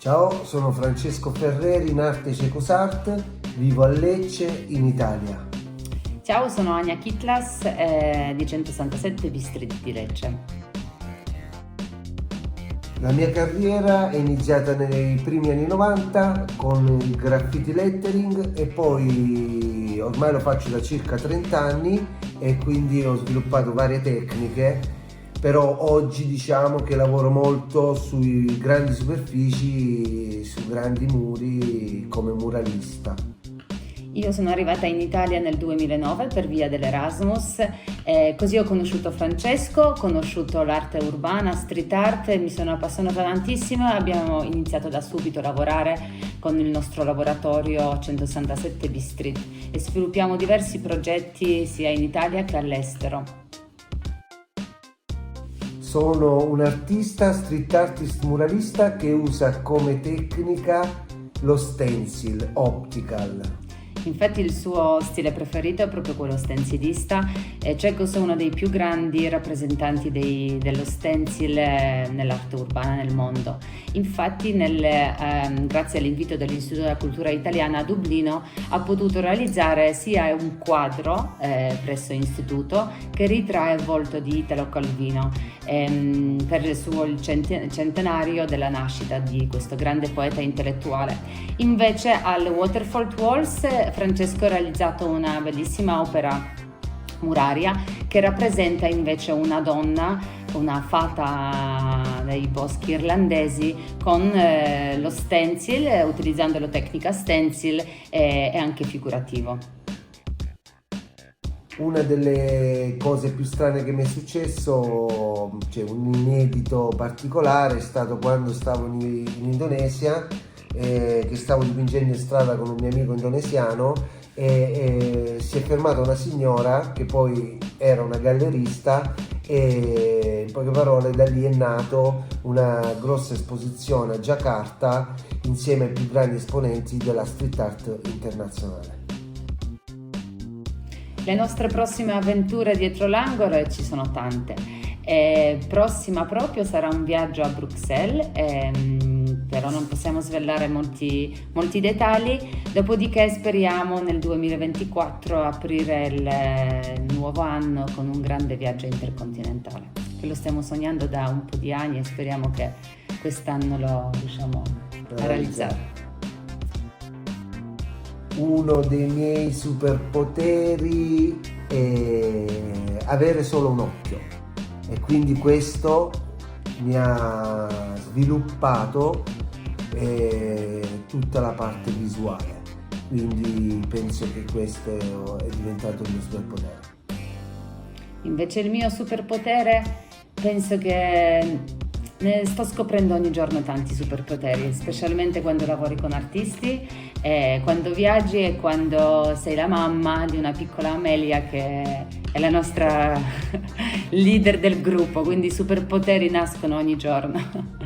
Ciao, sono Francesco Ferreri in arte Cecosart, vivo a Lecce in Italia. Ciao, sono Ania Kitlas di 167 Bistrit di Lecce. La mia carriera è iniziata nei primi anni 90 con il graffiti lettering e poi ormai lo faccio da circa 30 anni e quindi ho sviluppato varie tecniche, però oggi diciamo che lavoro molto sui grandi superfici, su grandi muri come muralista. Io sono arrivata in Italia nel 2009 per via dell'Erasmus, così ho conosciuto Francesco, ho conosciuto l'arte urbana, street art, mi sono appassionata tantissimo e abbiamo iniziato da subito a lavorare con il nostro laboratorio 167 Bistrit e sviluppiamo diversi progetti sia in Italia che all'estero. Sono un artista, street artist muralista che usa come tecnica lo stencil optical. Infatti il suo stile preferito è proprio quello stencilista e Cecos è uno dei più grandi rappresentanti dello stencil nell'arte urbana nel mondo. Infatti grazie all'invito dell'Istituto della Cultura Italiana a Dublino ha potuto realizzare sia un quadro presso l'istituto che ritrae il volto di Italo Calvino per il centenario della nascita di questo grande poeta intellettuale. Invece al Waterfall Walls Francesco ha realizzato una bellissima opera muraria che rappresenta invece una donna, una fata dei boschi irlandesi con lo stencil, utilizzando la tecnica stencil e anche figurativo. Una delle cose più strane che mi è successo, cioè un inedito particolare, è stato quando stavo in Indonesia, che stavo dipingendo in strada con un mio amico indonesiano e si è fermata una signora che poi era una gallerista e in poche parole da lì è nato una grossa esposizione a Giacarta insieme ai più grandi esponenti della street art internazionale. Le nostre prossime avventure dietro l'angolo ci sono tante. Prossima proprio sarà un viaggio a Bruxelles, però non possiamo svelare molti dettagli. Dopodiché speriamo nel 2024 aprire il nuovo anno con un grande viaggio intercontinentale, che lo stiamo sognando da un po' di anni e speriamo che quest'anno lo riusciamo a realizzare. Uno dei miei superpoteri è avere solo un occhio e quindi questo mi ha sviluppato tutta la parte visuale, quindi penso che questo è diventato il mio superpotere. Invece il mio superpotere, penso che ne sto scoprendo ogni giorno tanti superpoteri, specialmente quando lavori con artisti, quando viaggi e quando sei la mamma di una piccola Amelia che è la nostra leader del gruppo, quindi i superpoteri nascono ogni giorno.